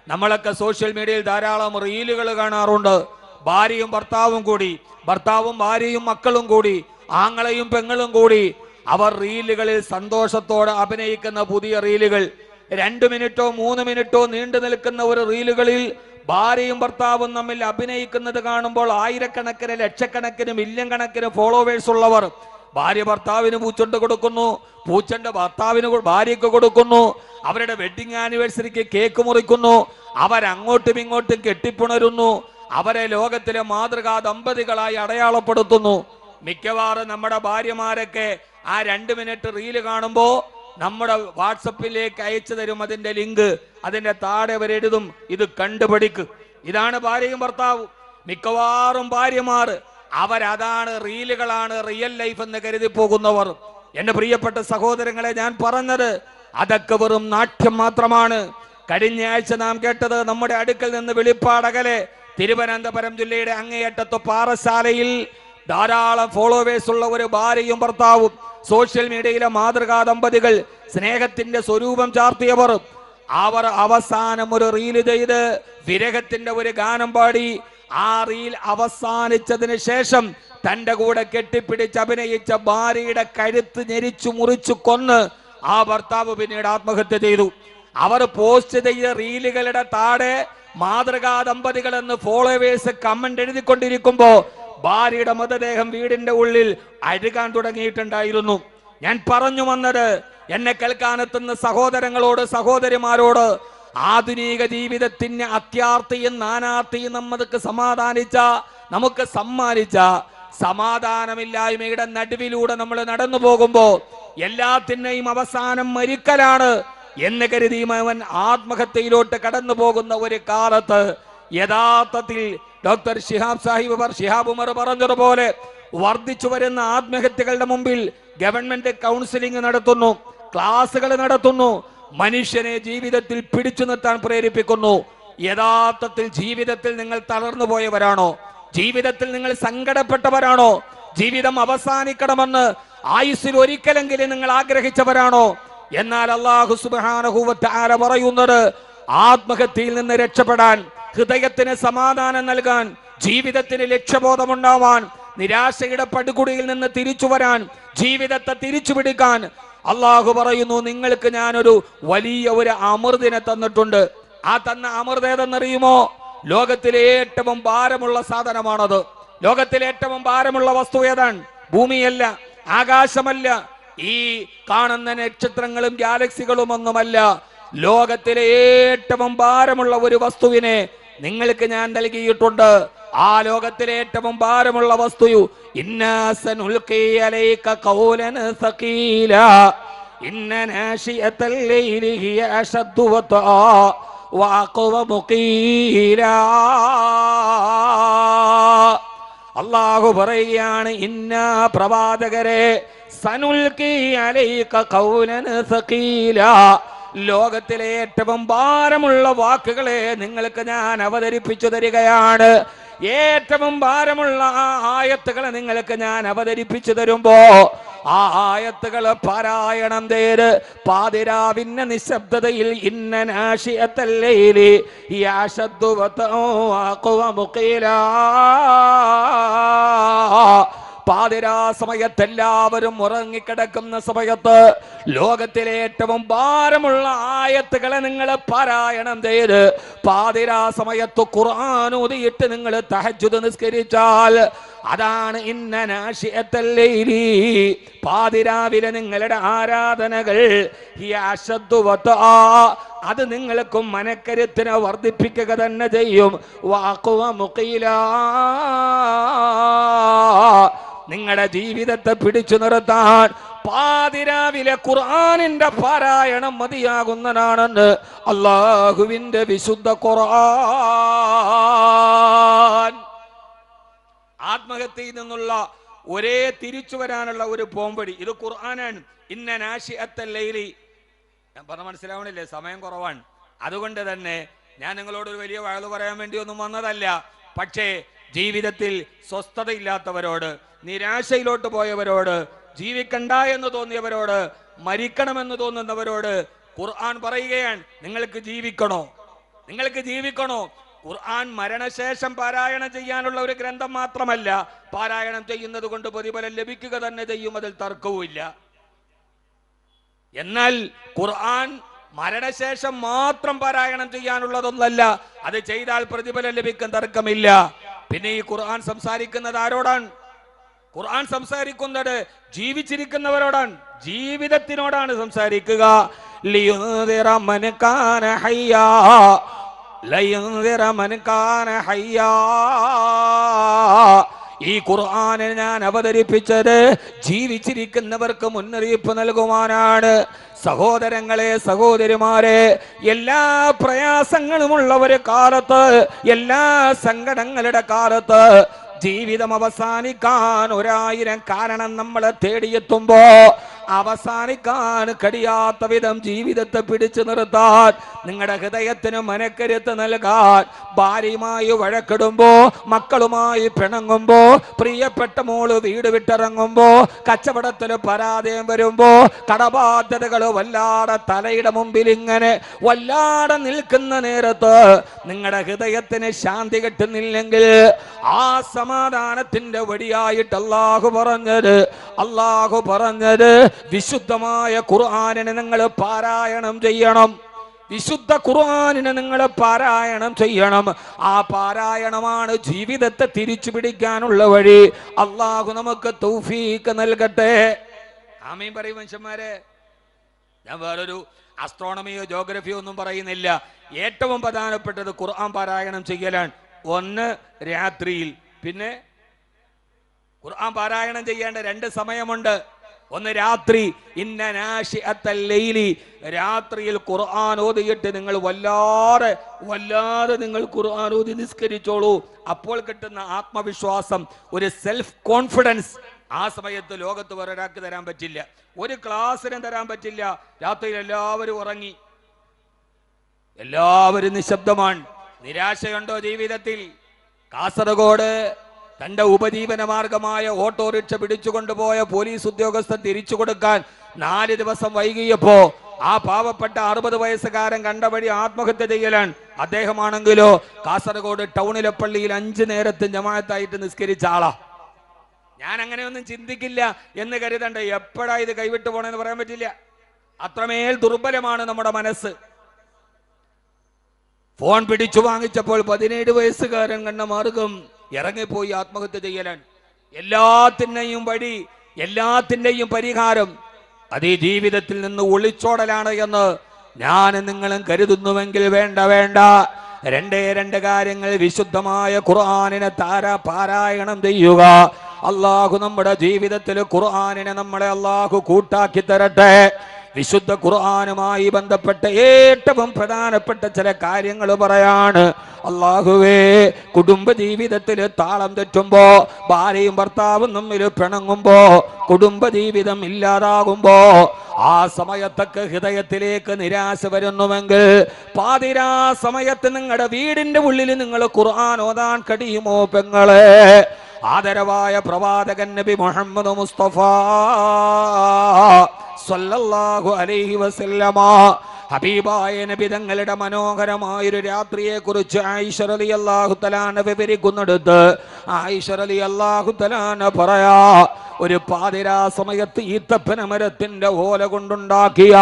നമ്മളൊക്കെ സോഷ്യൽ മീഡിയയിൽ ധാരാളം റീലുകൾ കാണാറുണ്ട്. ഭാര്യയും ഭർത്താവും കൂടി, ഭർത്താവും ഭാര്യയും മക്കളും കൂടി, ആങ്ങളെയും പെങ്ങളും കൂടി അവർ റീലുകളിൽ സന്തോഷത്തോടെ അഭിനയിക്കുന്ന പുതിയ റീലുകൾ, 2 മിനിറ്റോ 3 മിനിറ്റോ നീണ്ടു നിൽക്കുന്ന ഒരു റീലുകളിൽ ഭാര്യയും ഭർത്താവും തമ്മിൽ അഭിനയിക്കുന്നത് കാണുമ്പോൾ ആയിരക്കണക്കിന്, ലക്ഷക്കണക്കിന്, മില്യൺ കണക്കിന് ഫോളോവേഴ്സ് ഉള്ളവർ ഭാര്യ ഭർത്താവിന് പൂച്ചൊണ്ട് കൊടുക്കുന്നു, പൂച്ചന്റെ ഭർത്താവിന് ഭാര്യയ്ക്ക് കൊടുക്കുന്നു, അവരുടെ വെഡിങ് ആനിവേഴ്സറിക്ക് കേക്ക് മുറിക്കുന്നു, അവരങ്ങോട്ടും ഇങ്ങോട്ടും കെട്ടിപ്പുണരുന്നു, അവരെ ലോകത്തിലെ മാതൃകാ ദമ്പതികളായി അടയാളപ്പെടുത്തുന്നു. മിക്കവാറും നമ്മുടെ ഭാര്യമാരൊക്കെ ആ 2 മിനിറ്റ് റീല് കാണുമ്പോ നമ്മുടെ വാട്സപ്പിലേക്ക് അയച്ചു തരും അതിന്റെ ലിങ്ക്. അതിന്റെ താഴെ അവരെഴുതും, ഇത് കണ്ടുപഠിക്ക്. ഇതാണ് ഭാര്യയും ഭർത്താവും. മിക്കവാറും ഭാര്യമാർ അവരതാണ്, റീലുകളാണ് റിയൽ ലൈഫ് എന്ന് കരുതി പോകുന്നവർ. എന്റെ പ്രിയപ്പെട്ട സഹോദരങ്ങളെ, ഞാൻ പറഞ്ഞത് അതൊക്കെ വെറും നാട്യം മാത്രമാണ്. കഴിഞ്ഞ ആഴ്ച നാം കേട്ടത് നമ്മുടെ അടുക്കൽ നിന്ന് വെളിപ്പാടകലെ തിരുവനന്തപുരം ജില്ലയുടെ അങ്ങേയറ്റത്ത് പാറശാലയിൽ ധാരാളം ഫോളോവേഴ്സ് ഉള്ള ഒരു ഭാര്യയും ഭർത്താവും, സോഷ്യൽ മീഡിയയിലെ മാതൃകാ ദമ്പതികൾ, സ്നേഹത്തിന്റെ സ്വരൂപം ചാർത്തിയവർ, അവർ അവസാനം ഒരു റീല് ചെയ്ത് വിരഹത്തിന്റെ ഒരു ഗാനം പാടി. ആ റീൽ അവസാനിച്ചതിന് ശേഷം തന്റെ കൂടെ കെട്ടിപ്പിടിച്ച് അഭിനയിച്ച ഭാര്യയുടെ കഴുത്ത് ഞെരിച്ചു മുറിച്ചു കൊന്ന് ആ ഭർത്താവ് പിന്നീട് ആത്മഹത്യ ചെയ്തു. അവർ പോസ്റ്റ് ചെയ്ത റീലുകളുടെ താഴെ മാതൃകാ ദമ്പതികൾ എന്ന് ഫോളോവേഴ്സ് കമന്റ് എഴുതിക്കൊണ്ടിരിക്കുമ്പോ ഭാര്യയുടെ മൃതദേഹം വീടിന്റെ ഉള്ളിൽ അഴുകാൻ തുടങ്ങിയിട്ടുണ്ടായിരുന്നു. ഞാൻ പറഞ്ഞു വന്നത്, എന്നെ കേൾക്കാനെത്തുന്ന സഹോദരങ്ങളോട്, സഹോദരിമാരോട്, ആധുനിക ജീവിതത്തിന് അത്യാർത്തിയും നാനാർത്തിയും നമുക്ക് സമ്മാനിച്ച സമാധാനമില്ലായ്മയുടെ നടുവിലൂടെ നമ്മൾ നടന്നു പോകുമ്പോ എല്ലാത്തിനെയും അവസാനം മരിക്കലാണ് എന്ന് കരുതി അവൻ ആത്മഹത്യയിലോട്ട് കടന്നു പോകുന്ന ഒരു കാലത്ത് യഥാർത്ഥത്തിൽ ഡോക്ടർ ഷിഹാബ് ഉമർ പറഞ്ഞതുപോലെ വർദ്ധിച്ചു വരുന്ന ആത്മഹത്യകളുടെ മുമ്പിൽ ഗവൺമെന്റ് കൗൺസിലിംഗ് നടത്തുന്നു, ക്ലാസുകൾ നടത്തുന്നു, മനുഷ്യനെ ജീവിതത്തിൽ പിടിച്ചു നിർത്താൻ പ്രേരിപ്പിക്കുന്നു. യഥാർത്ഥത്തിൽ ജീവിതത്തിൽ നിങ്ങൾ തളർന്നു പോയവരാണോ? ജീവിതത്തിൽ നിങ്ങൾ സങ്കടപ്പെട്ടവരാണോ? ജീവിതം അവസാനിക്കണമെന്ന് ആയുസ്സിൽ ഒരിക്കലെങ്കിലും നിങ്ങൾ ആഗ്രഹിച്ചവരാണോ? എന്നാൽ അല്ലാഹു സുബ്ഹാനഹു വ തആല പറയുന്നത്, ആത്മഹത്യയിൽ നിന്ന് രക്ഷപ്പെടാൻ, ഹൃദയത്തിന് സമാധാനം നൽകാൻ, ജീവിതത്തിന് ലക്ഷ്യബോധമുണ്ടാവാൻ, നിരാശയുടെ പടുകുടിയിൽ നിന്ന് തിരിച്ചു വരാൻ, ജീവിതത്തെ തിരിച്ചു പിടിക്കാൻ അള്ളാഹു പറയുന്നു, നിങ്ങൾക്ക് ഞാനൊരു വലിയ ഒരു അമൃതിനെ തന്നിട്ടുണ്ട്. ആ തന്ന അമൃത് ഏതെന്നറിയുമോ? ലോകത്തിലെ ഏറ്റവും ഭാരമുള്ള സാധനമാണത്. ലോകത്തിലെ ഏറ്റവും ഭാരമുള്ള വസ്തു ഏതാണ്? ഭൂമിയല്ല, ആകാശമല്ല, ഈ കാണുന്ന നക്ഷത്രങ്ങളും ഗാലക്സികളും ഒന്നുമല്ല. ലോകത്തിലെ ഏറ്റവും ഭാരമുള്ള ഒരു വസ്തുവിനെ നിങ്ങൾക്ക് ഞാൻ നൽകിയിട്ടുണ്ട്. ആ ലോകത്തിലെ ഏറ്റവും ഭാരമുള്ള വസ്തു, ഇന്നാ സനുൽഖി അലൈക ഖൗലൻ സഖീല ഇന്ന നാശിയതൽ ലൈലി ഹിയ അശദ്ദു വതാ വഅഖവമു ഖീല. അല്ലാഹു പറയുകയാണ്, ഇന്നാ പ്രവാചകരെ, സനുൽഖി അലൈക ഖൗലൻ സഖീല, ലോകത്തിലെ ഏറ്റവും ഭാരമുള്ള വാക്കുകളെ നിങ്ങൾക്ക് ഞാൻ അവതരിപ്പിച്ചു തരികയാണ്. ഏറ്റവും ഭാരമുള്ള ആ ആയത്തുകളെ നിങ്ങൾക്ക് ഞാൻ അവതരിപ്പിച്ചു തരുമ്പോ ആ ആയത്തുകൾ പാരായണം ചെയ്ത് പാതിരാവിന്റെ നിശബ്ദതയിൽ ഇന്ന നാശിയത്തൽ ലൈലി യശദ്ദു വഅഖവമു ഖീല, പാതിരാ സമയത്ത് എല്ലാവരും ഉറങ്ങിക്കിടക്കുന്ന സമയത്ത് ലോകത്തിലെ ഏറ്റവും ഭാരമുള്ള ആയത്തുകളെ നിങ്ങൾ പാരായണം ചെയ്ത് പാതിരാ സമയത്ത് ഖുർആൻ ഓതിയിട്ട് നിങ്ങൾ തഹജ്ജുദ് നിസ്കരിച്ചാൽ അതാണ് ഇന്ന നാശിയത്തൽ ലൈലി, പാതിരാവിലെ നിങ്ങളുടെ ആരാധനകൾ യശദ്ദു വതാ, അത് നിങ്ങൾക്കും മനക്കരുത്തിനെ വർദ്ധിപ്പിക്കുക തന്നെ ചെയ്യും. വഅഖവമു ഖീല, നിങ്ങളുടെ ജീവിതത്തെ പിടിച്ചു നിർത്താൻ പാതിരാവിലെ ഖുർആനിന്റെ പാരായണം മതിയാകുന്നതാണെന്ന് അല്ലാഹുവിന്റെ വിശുദ്ധ ഖുർആൻ. ആത്മഹത്യയിൽ നിന്നുള്ള ഒരേ തിരിച്ചു വരാനുള്ള ഒരു പോംവഴി ഇത് ഖുർആനാണ്. ഇന്ന നാശിഅത്തൽ ലൈലി, ഞാൻ പറഞ്ഞ മനസ്സിലാവണില്ലേ? സമയം കുറവാണ്. അതുകൊണ്ട് തന്നെ ഞാൻ നിങ്ങളോട് ഒരു വലിയ വഴല് പറയാൻ വേണ്ടി ഒന്നും വന്നതല്ല. പക്ഷേ ജീവിതത്തിൽ സ്വസ്ഥതയില്ലാത്തവരോട്, നിരാശയിലോട്ട് പോയവരോട്, ജീവിക്കണ്ട എന്ന് തോന്നിയവരോട്, മരിക്കണമെന്ന് തോന്നുന്നവരോട് ഖുർആൻ പറയുകയാണ്, നിങ്ങൾക്ക് ജീവിക്കണോ? നിങ്ങൾക്ക് ജീവിക്കണോ? ഖുർആൻ മരണശേഷം പാരായണം ചെയ്യാനുള്ള ഒരു ഗ്രന്ഥം മാത്രമല്ല, പാരായണം ചെയ്യുന്നത് കൊണ്ട് പ്രതിഫലം ലഭിക്കുക തന്നെ ചെയ്യും, അതിൽ തർക്കവുമില്ല. എന്നാൽ ഖുർആൻ മരണശേഷം മാത്രം പാരായണം ചെയ്യാനുള്ളതൊന്നല്ല, അത് ചെയ്താൽ പ്രതിഫലം ലഭിക്കാൻ തർക്കമില്ല. പിന്നെ ഈ ഖുർആൻ സംസാരിക്കുന്നത് ആരോടാണ്? ഖുർആൻ സംസാരിക്കുന്നത് ജീവിച്ചിരിക്കുന്നവരോടാണ്, ജീവിതത്തിനോടാണ് സംസാരിക്കുക. ലിയുൻദിറ മൻ കാന ഹയ്യാ, ലയുൻദിറ മൻ കാന ഹയ്യാ. ഈ ഖുർആനെ ഞാൻ അവതരിപ്പിച്ചത് ജീവിച്ചിരിക്കുന്നവർക്ക് മുന്നറിയിപ്പ് നൽകുവാനാണ്. സഹോദരങ്ങളെ, സഹോദരിമാരെ, എല്ലാ പ്രയാസങ്ങളുമുള്ള ഒരു കാലത്ത്, എല്ലാ സങ്കടങ്ങളുടെ കാലത്ത് ജീവിതം അവസാനിക്കാൻ 1000 കാരണം നമ്മളെ തേടിയെത്തുമ്പോ അവസാനിക്കാൻ കഴിയാത്ത വിധം ജീവിതത്തെ പിടിച്ചു നിർത്താൻ, നിങ്ങളുടെ ഹൃദയത്തിന് മനക്കരുത്ത് നൽകാൻ, ഭാര്യയുമായി വഴക്കിടുമ്പോ, മക്കളുമായി പിണങ്ങുമ്പോ, പ്രിയപ്പെട്ട മോള് വീട് വിട്ടിറങ്ങുമ്പോ, കച്ചവടത്തിന് പരാജയം വരുമ്പോ, കടബാധ്യതകൾ വല്ലാതെ തലയുടെ മുമ്പിൽ ഇങ്ങനെ വല്ലാതെ നിൽക്കുന്ന നേരത്ത് നിങ്ങളുടെ ഹൃദയത്തിന് ശാന്തി കിട്ടുന്നില്ലെങ്കിൽ ആ സമാധാനത്തിന്റെ വഴിയായിട്ട് അല്ലാഹു പറഞ്ഞത് വിശുദ്ധമായ ഖുർആനിനെ നിങ്ങൾ പാരായണം ചെയ്യണം. വിശുദ്ധ ഖുർആനിനെ നിങ്ങൾ പാരായണം ചെയ്യണം. ആ പാരായണമാണ് ജീവിതത്തെ തിരിച്ചു പിടിക്കാനുള്ള വഴി. അല്ലാഹു നമുക്ക് തൗഫീഖ് നൽകട്ടെ. ആമീൻ പറയും മനുഷ്യന്മാരെ. ഞാൻ വേറൊരു അസ്ട്രോണമിയോ ജോഗ്രഫിയോ ഒന്നും പറയുന്നില്ല. ഏറ്റവും പ്രധാനപ്പെട്ടത് ഖുർആൻ പാരായണം ചെയ്യലാണ്. ഒന്ന് രാത്രിയിൽ. പിന്നെ ഖുർആൻ പാരായണം ചെയ്യേണ്ട 2 സമയമുണ്ട്. ഒന്ന് രാത്രി, ഇന്ന നാശിഅത്തൽ ലൈലി, രാത്രിയിൽ ഖുർആൻ ഓതിയിട്ട് നിങ്ങൾ വല്ലാതെ നിങ്ങൾ ഖുർആൻ ഓതി നിസ്കരിച്ചോളൂ. അപ്പോൾ കിട്ടുന്ന ആത്മവിശ്വാസം, ഒരു സെൽഫ് കോൺഫിഡൻസ്, ആ സമയത്ത് ലോകത്ത് വേറൊരാൾക്ക് തരാൻ പറ്റില്ല, ഒരു ക്ലാസ്സിനും തരാൻ പറ്റില്ല. രാത്രിയിൽ എല്ലാവരും ഉറങ്ങി, എല്ലാവരും നിശബ്ദമാണ്. നിരാശയുണ്ടോ ജീവിതത്തിൽ? കാസർഗോഡ് തന്റെ ഉപജീവന മാർഗമായ ഓട്ടോറിക്ഷ പിടിച്ചുകൊണ്ടുപോയ പോലീസ് ഉദ്യോഗസ്ഥൻ തിരിച്ചു കൊടുക്കാൻ 4 ദിവസം വൈകിയപ്പോ ആ പാവപ്പെട്ട 60 വയസ്സുകാരൻ കണ്ട വഴി ആത്മഹത്യ ചെയ്യലാണ്. അദ്ദേഹമാണെങ്കിലോ കാസർഗോഡ് ടൗണിലെ പള്ളിയിൽ 5 നേരത്തെ ജമാഅത്തായിട്ട് നിസ്കരിച്ച ആളാ. ഞാൻ അങ്ങനെയൊന്നും ചിന്തിക്കില്ല എന്ന് കരുതണ്ട. എപ്പോഴാ ഇത് കൈവിട്ടു പോണെന്ന് പറയാൻ പറ്റില്ല. അത്രമേൽ ദുർബലമാണ് നമ്മുടെ മനസ്സ്. ഫോൺ പിടിച്ചു വാങ്ങിച്ചപ്പോൾ 17 വയസ്സുകാരൻ കണ്ട മാർഗം ഇറങ്ങിപ്പോയി ആത്മഹത്യ ചെയ്യലാണ്. എല്ലാത്തിൻ്റെയും വഴി, എല്ലാത്തിൻ്റെയും പരിഹാരം അത് ഈ ജീവിതത്തിൽ നിന്ന് ഒളിച്ചോടലാണ് എന്ന് ഞാൻ നിങ്ങളും കരുതുന്നുവെങ്കിൽ വേണ്ട. 2 കാര്യങ്ങൾ. വിശുദ്ധമായ ഖുർആനിനെ പാരായണം ചെയ്യുക. അല്ലാഹു നമ്മുടെ ജീവിതത്തിൽ ഖുർആനിനെ നമ്മളെ അല്ലാഹു കൂട്ടാക്കി തരട്ടെ. വിശുദ്ധ ഖുർആനുമായി ബന്ധപ്പെട്ട ഏറ്റവും പ്രധാനപ്പെട്ട ചില കാര്യങ്ങൾ പറയാണ്. അല്ലാഹുവേ, കുടുംബ ജീവിതത്തിൽ താളം തെറ്റുമ്പോ, ഭാര്യയും ഭർത്താവും തമ്മിൽ പിണങ്ങുമ്പോ, കുടുംബ ജീവിതം ഇല്ലാതാകുമ്പോ, ആ സമയത്തൊക്കെ ഹൃദയത്തിലേക്ക് നിരാശ വരുന്നുവെങ്കിൽ പാതിരാ സമയത്ത് നിങ്ങളുടെ വീടിന്റെ ഉള്ളിൽ നിങ്ങൾ ഖുർആൻ ഓതാൻ കഴിയുമോ പെങ്ങളെ? ആദരവായ പ്രവാചകൻ നബി മുഹമ്മദ് മുസ്തഫ സല്ലല്ലാഹു അലൈഹി വസല്ലമ ഹബീബായ നബി തങ്ങളുടെ മനോഹരമായൊരു രാത്രിയെ കുറിച്ച് ആയിഷ റളിയല്ലാഹു തആല വിവരിക്കുന്നിടത്ത് ആയിഷ റളിയല്ലാഹു തആല പറയാ, ഒരു പാതിരാ സമയത്ത് ഈത്തപ്പന മരത്തിന്റെ ഓല കൊണ്ടുണ്ടാക്കിയ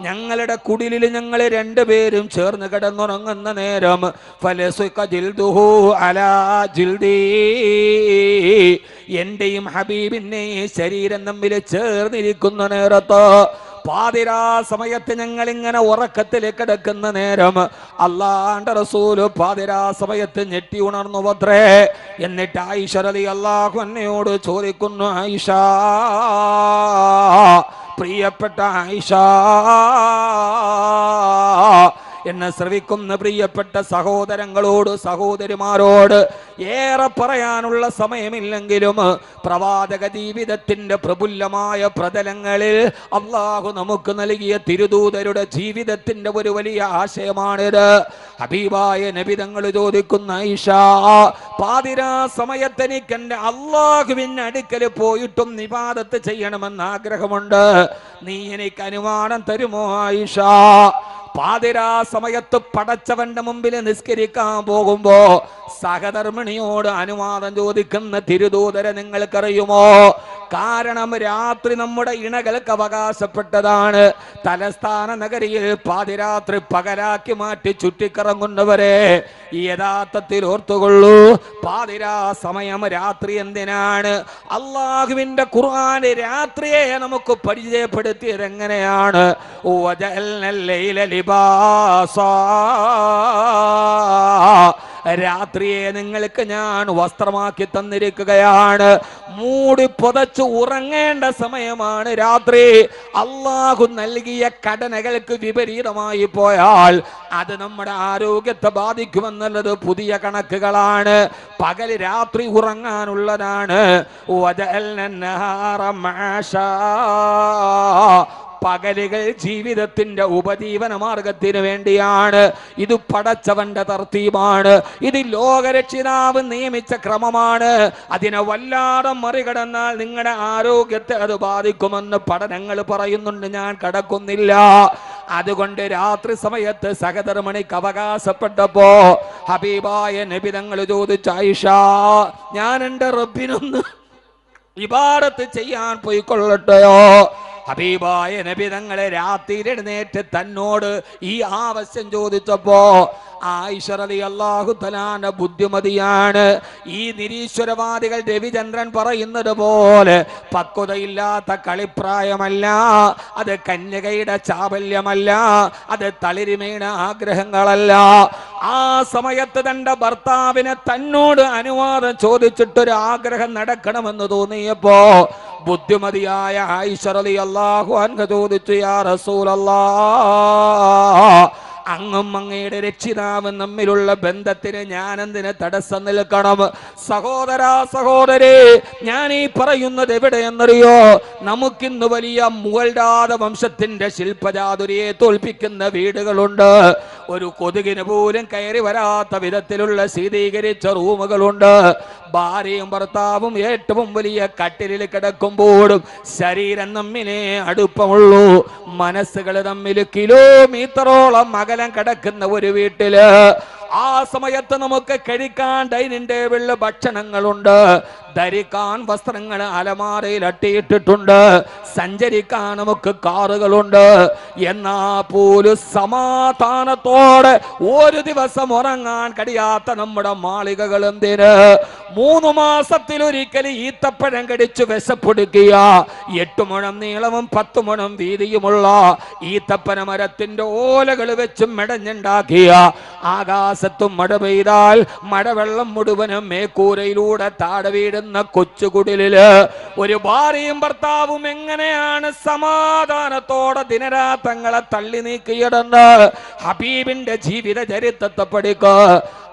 ഞങ്ങളുടെ കുടിലിൽ ഞങ്ങൾ 2 പേരും ചേർന്ന് കിടന്നുറങ്ങുന്ന നേരം എന്റെയും ഹബീബിന്റെ ശരീരം തമ്മിൽ ചേർന്നിരിക്കുന്ന നേരത്ത്, പാതിരാ സമയത്ത് ഞങ്ങൾ ഇങ്ങനെ ഉറക്കത്തിൽ കിടക്കുന്ന നേരം അല്ലാഹുവിന്റെ റസൂല് പാതിരാ സമയത്ത് ഞെട്ടി ഉണർന്നു അത്രേ. എന്നിട്ട് ആയിഷ റളിയല്ലാഹു അൻഹയോട് ചോദിക്കുന്നു, ആയിഷ, പ്രിയപ്പെട്ട ആയിഷ, എന്നെ ശ്രവിക്കുന്ന പ്രിയപ്പെട്ട സഹോദരങ്ങളോട് സഹോദരിമാരോട് ഏറെ പറയാനുള്ള സമയമില്ലെങ്കിലും പ്രവാചക ജീവിതത്തിന്റെ പ്രഫുല്ലമായ പ്രതലങ്ങളിൽ അല്ലാഹു നമുക്ക് നൽകിയ തിരുദൂതരുടെ ജീവിതത്തിന്റെ ഒരു വലിയ ആശയമാണിത്. ഹബീബായ നബി തങ്ങൾ ചോദിക്കുന്ന, ആയിഷ, പാതിരാ സമയത്ത് എനിക്ക് എന്റെ അല്ലാഹുവിന്റെ അടുക്കൽ പോയിട്ടും ഇബാദത്ത് ചെയ്യണമെന്ന് ആഗ്രഹമുണ്ട്. നീ എനിക്ക് അനുവാദം തരുമോ ആയിഷ? പാതിരാ സമയത്ത് പടച്ചവന്റെ മുമ്പിൽ നിസ്കരിക്കാൻ പോകുമ്പോ സഹധർമ്മിണിയോട് അനുവാദം ചോദിക്കുന്ന തിരുദൂതരെ നിങ്ങൾക്കറിയുമോ? കാരണം രാത്രി നമ്മുടെ ഇണകൾക്ക് അവകാശപ്പെട്ടതാണ്. തലസ്ഥാന നഗരിയിൽ പാതിരാത്രി പകലാക്കി മാറ്റി ചുറ്റിക്കറങ്ങുന്നവരെ യഥാർത്ഥത്തിൽ ഓർത്തുകൊള്ളൂ, പാതിരാ സമയം രാത്രി എന്തിനാണ്? അള്ളാഹുവിന്റെ ഖുർആൻ രാത്രിയെ നമുക്ക് പരിചയപ്പെടുത്തിയത് എങ്ങനെയാണ്? രാത്രിയെ നിങ്ങൾക്ക് ഞാൻ വസ്ത്രമാക്കി തന്നിരിക്കുകയാണ്. മൂടി പുതച്ച് ഉറങ്ങേണ്ട സമയമാണ് രാത്രി. അള്ളാഹു നൽകിയ കടനകൾക്ക് വിപരീതമായി പോയാൽ അത് നമ്മുടെ ആരോഗ്യത്തെ ബാധിക്കുമെന്നുള്ളത് പുതിയ കണക്കുകളാണ്. പകൽ രാത്രി ഉറങ്ങാനുള്ളതാണ്. പകലുകൾ ജീവിതത്തിന്റെ ഉപജീവന മാർഗത്തിന് വേണ്ടിയാണ്. ഇത് പടച്ചവന്റെ തർത്തീബാണ്. ഇത് ലോകരക്ഷിതാവ് നിയമിച്ച ക്രമമാണ്. അതിനെ വല്ലാതെ മറികടന്നാൽ നിങ്ങളുടെ ആരോഗ്യത്തെ അത് ബാധിക്കുമെന്ന് പഠനങ്ങൾ പറയുന്നുണ്ട്. ഞാൻ കടക്കുന്നില്ല. അതുകൊണ്ട് രാത്രി സമയത്ത് സഹധർമ്മിണിക്ക് അവകാശപ്പെട്ടപ്പോ ഹബീബായ നബി തങ്ങൾ ചോദിച്ചു, ആയിഷ, ഞാൻ എൻ്റെ റബ്ബിനൊന്ന് ഇബാദത്ത് ചെയ്യാൻ പോയിക്കൊള്ളട്ടെയോ? ഹബീബായ നബി തങ്ങളെ രാത്രി എഴുന്നേറ്റ് തന്നോട് ഈ ആവശ്യം ചോദിച്ചപ്പോ ആയിഷ റളിയല്ലാഹു തആല ബുദ്ധിമതിയാണ്. ഈ നിരീശ്വരവാദികൾ രവിചന്ദ്രൻ പറയുന്നത് പോലെ പക്വതയില്ലാത്ത കളിപ്രായമല്ല, അത് കന്യകയുടെ ചാബല്യമല്ല, അത് തളിരിമീണ ആഗ്രഹങ്ങളല്ല. ആ സമയത്ത് തന്റെ ഭർത്താവിനെ തന്നോട് അനുവാദം ചോദിച്ചിട്ടൊരു ആഗ്രഹം നടക്കണമെന്ന് തോന്നിയപ്പോ ബുദ്ധിമതിയായ ആയിഷ റളിയല്ലാഹു അൻഹ ചോദിച്ചു, യാ റസൂലല്ലാഹ്, അങ്ങും അങ്ങയുടെ രക്ഷിതാവും തമ്മിലുള്ള ബന്ധത്തിന് ഞാൻ എന്തിന് തടസ്സം നിൽക്കണം? സഹോദരാ സഹോദരി, ഞാൻ ഈ പറയുന്നത് എവിടെയെന്നറിയോ? നമുക്കിന്ന് വലിയ മുഗൾരാജ വംശത്തിന്റെ ശില്പചാതുരിയെ തോൽപ്പിക്കുന്ന വീടുകളുണ്ട്. ഒരു കൊതുകിന് പോലും കയറി വരാത്ത വിധത്തിലുള്ള ശീതീകരിച്ച റൂമുകളുണ്ട്. ഭാര്യയും ഭർത്താവും ഏറ്റവും വലിയ കട്ടിലിൽ കിടക്കുമ്പോഴും ശരീരം തമ്മിലേ അടുപ്പമുള്ളൂ. മനസ്സുകൾ തമ്മിൽ കിലോമീറ്ററോളം അകലം കിടക്കുന്ന ഒരു വീട്ടില് ആ സമയത്ത് നമുക്ക് കഴിക്കാൻ ഡൈനിങ് ടേബിളിൽ ഭക്ഷണങ്ങളുണ്ട്, ധരിക്കാൻ വസ്ത്രങ്ങൾ അലമാരയിൽ അട്ടിയിട്ടിട്ടുണ്ട്, സഞ്ചരിക്കാൻ നമുക്ക് കാറുകളുണ്ട്. എന്നാ പോലും സമാധാനത്തോടെ ഒരു ദിവസം ഉറങ്ങാൻ കഴിയാത്ത നമ്മുടെ മാളികകൾ എന്തിന്? 3 മാസത്തിലൊരിക്കൽ ഈത്തപ്പഴം കടിച്ചു വിശപ്പൊടുക്കിയ 8 മുഴം നീളവും 10 മുഴം വീതിയുമുള്ള ഈത്തപ്പന മരത്തിന്റെ ഓലകൾ വെച്ച് മെടഞ്ഞുണ്ടാക്കിയ ആകാശത്തും മഴ പെയ്താൽ മഴവെള്ളം മുഴുവനും മേക്കൂരയിലൂടെ താഴെ വീടുന്ന കൊച്ചുകുടിലില് ഒരു ഭാര്യയും ഭർത്താവും എങ്ങനെയാണ് സമാധാനത്തോടെ ദിനരാത്രങ്ങളെ തള്ളി നീക്കിയിടുന്ന ഹബീബിന്റെ ജീവിത ചരിത്രത്തെ പഠിക്കുക.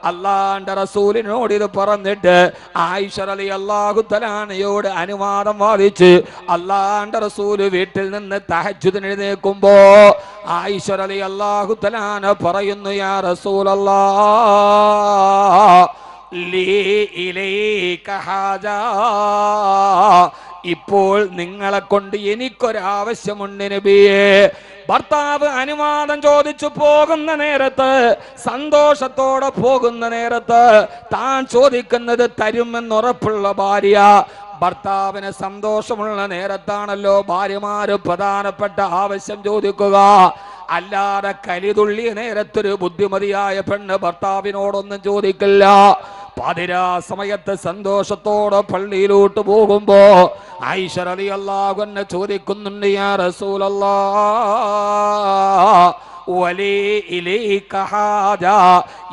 അള്ളാന്റെ റസൂലിനോട് ഇത് പറഞ്ഞിട്ട് ആയിഷ റളിയല്ലാഹു തആലയോട് അനുവാദം വാദിച്ച് അള്ളാന്റെ റസൂല് വീട്ടിൽ നിന്ന് തഹജ്ജുദിന് എഴുന്നേൽക്കുമ്പോ ആയിഷ റളിയല്ലാഹു തആല പറയുന്നു, യാ റസൂലല്ലാഹ്, ലീ ഇലൈക ഹാജാ, ഇപ്പോൾ നിങ്ങളെ കൊണ്ട് എനിക്കൊരാവശ്യമുണ്ട് നബിയേ. ഭർത്താവ് അനുവാദം ചോദിച്ചു പോകുന്ന നേരത്ത്, സന്തോഷത്തോടെ പോകുന്ന നേരത്ത് താൻ ചോദിക്കുന്നത് തരുമെന്നുറപ്പുള്ള ഭാര്യ, ഭർത്താവിന് സന്തോഷമുള്ള നേരത്താണല്ലോ ഭാര്യമാര് പ്രധാനപ്പെട്ട ആവശ്യം ചോദിക്കുക. അല്ലാതെ കലിതുള്ളിയ നേരത്തൊരു ബുദ്ധിമതിയായ പെണ്ണ് ഭർത്താവിനോടൊന്നും ചോദിക്കില്ല. പാതിരാ സമയത്ത് സന്തോഷത്തോടെ പള്ളിയിലോട്ട് പോകുമ്പോ ആയിഷ റളിയല്ലാഹു അൻഹ ചോദിക്കുന്നുണ്ട്, യാ റസൂലല്ലാഹ്, വലി ഇലൈക ഹാജ,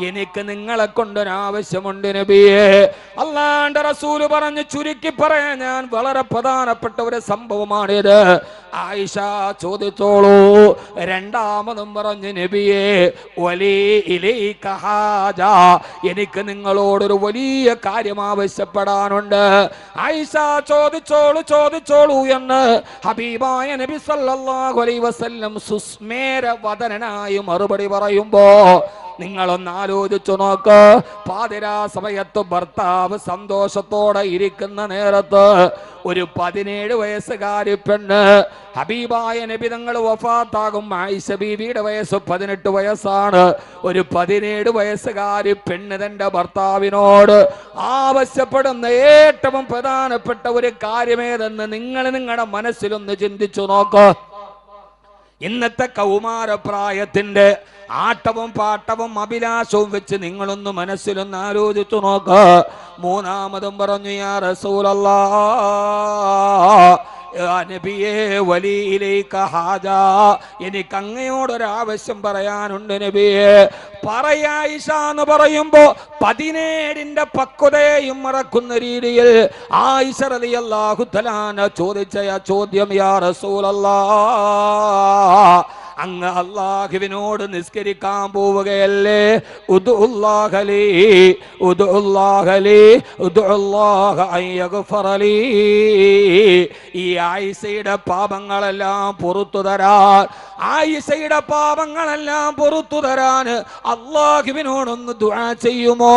എനിക്ക് നിങ്ങളെ കൊണ്ടൊരാവശ്യമുണ്ട് നബിയേ. അല്ലാഹുവിന്റെ റസൂല് പറഞ്ഞു, ചുരുക്കി പറയാൻ ഞാൻ വളരെ പ്രധാനപ്പെട്ട ഒരു സംഭവമാണിത്. ആയിഷ ചോദിച്ചോളൂ. രണ്ടാമതും പറഞ്ഞു, നബിയേ, വലി ഇലൈക ഹാജ, എനിക്ക് നിങ്ങളോടൊരു വലിയ കാര്യം ആവശ്യപ്പെടാനുണ്ട്. ആയിഷ ചോദിച്ചോളൂ എന്ന് ഹബീബായ നബി സല്ലല്ലാഹു അലൈഹി വസല്ലം സുസ്മേര വദനനായി മറുപടി പറയുമ്പോ നിങ്ങളൊന്ന് ആലോചിച്ചു നോക്ക്. പാതിരാ സമയത്ത് ഭർത്താവ് സന്തോഷത്തോടെ ഇരിക്കുന്ന നേരത്ത് ഒരു 17 വയസ്സുകാരി പെണ്ണ്, ഹബീബായ നബി തങ്ങൾ വഫാത്താകും ആയിഷ ബീവിയുടെ വയസ്സ് 18 വയസ്സാണ്. ഒരു 17 വയസ്സുകാരി പെണ്ണ് തന്റെ ഭർത്താവിനോട് ആവശ്യപ്പെടുന്ന ഏറ്റവും പ്രധാനപ്പെട്ട ഒരു കാര്യമേതെന്ന് നിങ്ങൾ നിങ്ങളുടെ മനസ്സിലൊന്ന് ചിന്തിച്ചു നോക്ക്. ഇന്നത്തെ കൗമാരപ്രായത്തിന്റെ ആട്ടവും പാട്ടവും അഭിലാഷവും വെച്ച് നിങ്ങളൊന്ന് മനസ്സിലൊന്ന് ആലോചിച്ചു നോക്ക. മൂന്നാമതും പറഞ്ഞു, യാ റസൂലല്ലാഹ്, നബിയേ വലിയിലേക്ക് ഹാജ, എനിക്ക് അങ്ങയോടൊരാവശ്യം പറയാനുണ്ട് നബിയെ. പറയായിഷ എന്ന് പറയുമ്പോ 17ന്റെ പക്വതയും മറക്കുന്ന രീതിയിൽ ആയിഷ റളിയല്ലാഹു തആല ചോദിച്ച ചോദ്യം, യാ റസൂലല്ലാഹ്, അങ്ങ് അല്ലാഹുവിനോട് നിസ്കരിക്കാൻ പോവുകയല്ലേ? ഉദ്ഉല്ലാഹലി ഉദ്ഉല്ലാഹലി ഉദ്ഉല്ലാഹ അൻ യഗ്ഫറലി. ഈ ആയിഷയുടെ പാപങ്ങളെല്ലാം പുറത്തു തരാൻ, ആയിഷയുടെ പാപങ്ങളെല്ലാം പുറത്തു തരാൻ അല്ലാഹുവിനോടൊന്ന് ദുആ ചെയ്യുമോ?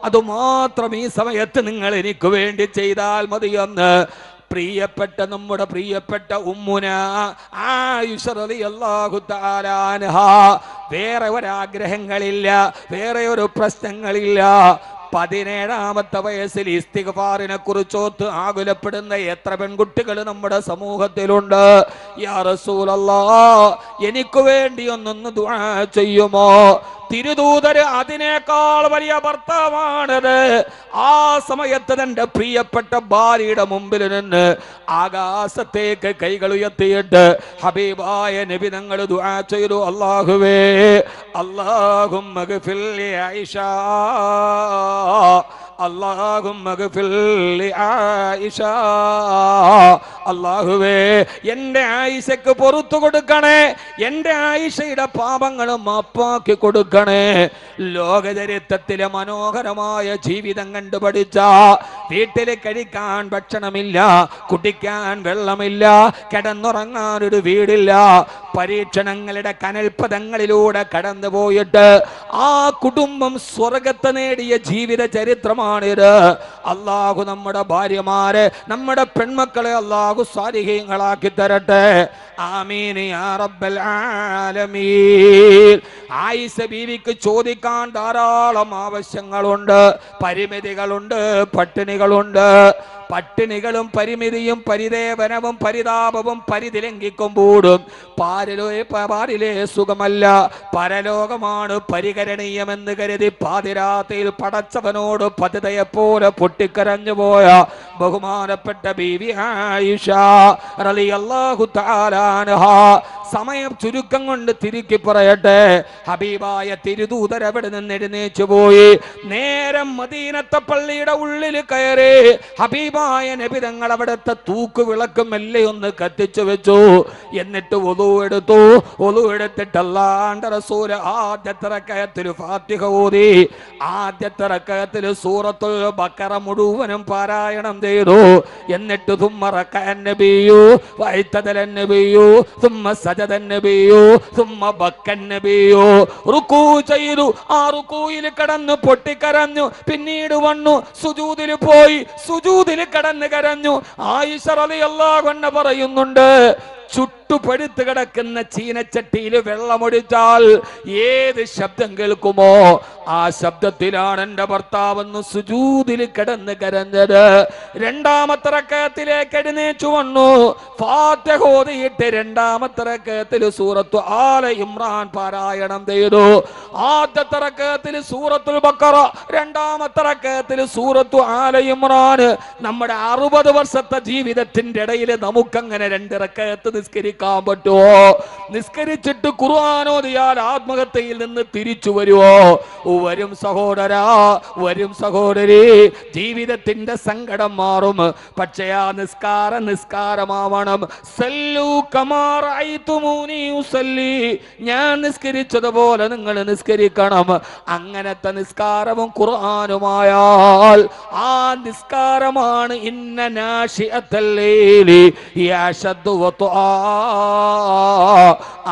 അതുമാത്രം ഈ സമയത്ത് നിങ്ങൾ എനിക്ക് വേണ്ടി ചെയ്താൽ മതിയെന്ന് പ്രിയപ്പെട്ട നമ്മുടെ പ്രിയപ്പെട്ട ഉമ്മുന ആയിഷ റളിയല്ലാഹു തആല അൻഹാ വേറെ ഒരാഗ്രഹങ്ങളില്ല, വേറെ ഒരു പ്രശ്നങ്ങളില്ല. 17ാമത്തെ വയസ്സിൽ ഇസ്തിഗ്ഫാറിനെ കുറിച്ചോത്ത് ആകുലപ്പെടുന്ന എത്ര പെൺകുട്ടികൾ നമ്മുടെ സമൂഹത്തിലുണ്ട്. യാ റസൂലല്ലാഹ്, എനിക്ക് വേണ്ടി ഒന്നൊന്ന് ദുആ ചെയ്യുമോ? തിരുദൂതര് അതിനേക്കാൾ വലിയ ഭർത്താവാണത്. ആ സമയത്ത് തന്റെ പ്രിയപ്പെട്ട ഭാര്യയുടെ മുമ്പിൽ നിന്ന് ആകാശത്തേക്ക് കൈകൾ ഉയർത്തിയിട്ട് ഹബീബായ നബി തങ്ങൾ ദുആ ചെയ്തു, അല്ലാഹുവേ, അല്ലാഹുമ്മ ഗ്ഫിർ ലി ആയിഷ, അല്ലാഹുമ്മ ഗ്ഫിർ ലി ആയിഷ, അല്ലാഹുവേ എൻ്റെ ആയിഷയ്ക്ക് പുറത്തു കൊടുക്കണേ, എൻ്റെ ആയിഷയുടെ പാപങ്ങളും മാപ്പാക്കി കൊടുക്കണേ. ലോകചരിത്രത്തിലെ മനോഹരമായ ജീവിതം കണ്ടുപഠിച്ച, വീട്ടിൽ കഴിക്കാൻ ഭക്ഷണമില്ല, കുടിക്കാൻ വെള്ളമില്ല, കിടന്നുറങ്ങാൻ ഒരു വീടില്ല, പരീക്ഷണങ്ങളുടെ കനൽപഥങ്ങളിലൂടെ കടന്നു പോയിട്ട് ആ കുടുംബം സ്വർഗത്തെ നേടിയ ജീവിത ചരിത്രമാണിത്. അല്ലാഹു നമ്മുടെ ഭാര്യമാരെ, നമ്മുടെ പെൺമക്കളെ അല്ലാഹു സ്വാലിഹീങ്ങളാക്കി തരട്ടെ. ആമീൻ യാ റബ്ബൽ ആലമീൻ. ആയിഷ ബീവിക്ക് ചോദിക്കാൻ ധാരാളം ആവശ്യങ്ങളുണ്ട്, പരിമിതികളുണ്ട്, പട്ടിണികളുണ്ട്. പട്ടിണികളും പരിമിതിയും പരിദേവനവും പരിതാപവും പരിതിലംഘിക്കുമ്പോഴും പാരിലെ സുഖമല്ല, പരലോകമാണ് പരികരണീയമെന്ന് കരുതി പാതിരാത്രിയിൽ പടച്ചവനോട് പതിതയെപ്പോലെ പൊട്ടിക്കരഞ്ഞു പോയ ബഹുമാനപ്പെട്ട ബീവി ആയിഷ റളിയല്ലാഹു തആല അൻഹാ. സമയം ചുരുക്കം കൊണ്ട് തിരുക്കി പറയട്ടെ, ഹബീബായ തിരുദൂതർ അവിടെ നിന്ന് എഴുന്നേച്ചു പോയി, നേരം മദീനത്തെ പള്ളിയുടെ ഉള്ളിൽ കയറി ഹബീബായ നബി തങ്ങൾ അവിടുത്തെ തൂക്ക് വിളക്കും എല്ലാം ഒന്ന് കത്തിച്ചു വെച്ചു. എന്നിട്ട് വുളു എടുത്തു. വുളു എടുത്തിട്ട് അല്ലാഹുവിന്റെ റസൂൽ ആദ്യത്തെ റക്അത്തിൽ ഫാത്തിഹ ഓതി, ആദ്യത്തെ റക്അത്തിൽ സൂറത്തുൽ ബഖറ മുഴുവനും പാരായണം ചെയ്തു. എന്നിട്ട് തുമ്മ റക്കഅൻ നബിയു വഅതദല നബിയു തുമ്മ സജദൻ നബിയു തുമ്മ ബക്കൻ നബിയു. റുകൂ ചെയ്തു, ആ റുകൂയിൽ കടന്നു പൊട്ടിക്കരഞ്ഞു. പിന്നീട് വന്നു സുജൂദിൽ പോയി, സുജൂദിൽ കടന്നു കരഞ്ഞു. ആയിഷ റളിയല്ലാഹു അൻഹ പറയുന്നുണ്ട്, ചുട്ടുപഴുത്ത് കിടക്കുന്ന ചീനച്ചട്ടിയിൽ വെള്ളമൊഴിച്ചാൽ ഏത് ശബ്ദം കേൾക്കുമോ ആ ശബ്ദത്തിലാണ് എൻ്റെ ഭർത്താവെന്ന് സുജൂദിൽ കിടന്ന് കരഞ്ഞത്. രണ്ടാമത്തെ റക്അത്തിലേക്ക് എഴുന്നേറ്റു വന്നു, ഫാത്തിഹ ഓതിയിട്ട് രണ്ടാമത്തെ റക്അത്തിൽ സൂറത്തു ആല ഇമ്രാൻ പാരായണം ചെയ്തു. ആദ്യത്തെ റക്അത്തിൽ സൂറത്തുൽ ബഖറ, രണ്ടാമത്തെ റക്അത്തിൽ സൂറത്തു ആല ഇമ്രാൻ. നമ്മുടെ 60 വർഷത്തെ ജീവിതത്തിന്റെ ഇടയിൽ നമുക്കങ്ങനെ 2 റക്അത്ത് നിസ്കരിക്കാൻ പറ്റുമോ? നിസ്കരിച്ചിട്ട് ഖുർആൻ ഓതിയാൽ ആത്മഹത്യയിൽ നിന്ന് തിരിച്ചു വരുമോ? വരും സഹോദരാ, വരും സഹോദരി, ജീവിതത്തിന്റെ സങ്കടം മാറും. പക്ഷേ ആ നിസ്കാരമാവണം. സല്ലു കമാ റഅയ്തുമൂനി ഉസല്ലി, ഞാൻ നിസ്കരിച്ചതുപോലെ നിങ്ങൾ നിസ്കരിക്കണം. അങ്ങനത്തെ നിസ്കാരവും ഖുർആനുമായാൽ ആ നിസ്കാരമാണ് ഇന്ന നാശിഅത്തൽ ലൈലി യശദ്ദു വതുആ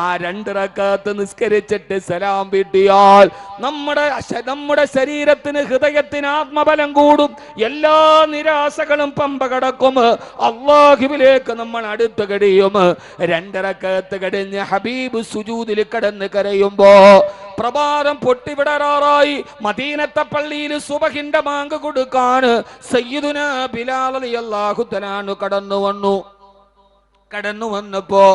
ആ 2 റക്അത്ത് നിസ്കരിച്ചിട്ട് സലാം വീട്ടിയാൽ നമ്മുടെ ശരീരത്തിന്, ഹൃദയത്തിന് ആത്മബലം കൂടും. എല്ലാ നിരാശകളും പമ്പ കടക്കും. അല്ലാഹുവിലേക്ക് നമ്മൾ അടുത്ത് കഴിയും. 2 റക്അത്ത് കഴിഞ്ഞ് ഹബീബ് സുജൂദിൽ കിടന്ന് കരയുമ്പോ പ്രഭാതം പൊട്ടിവിടരാറായി. മദീനത്തെ പള്ളിയിൽ സുബഹിന്റെ ബാങ്ക് കൊടുക്കാൻ സയ്യിദുനാ ബിലാൽ റളിയല്ലാഹു തആല കടന്നു വന്നപ്പോ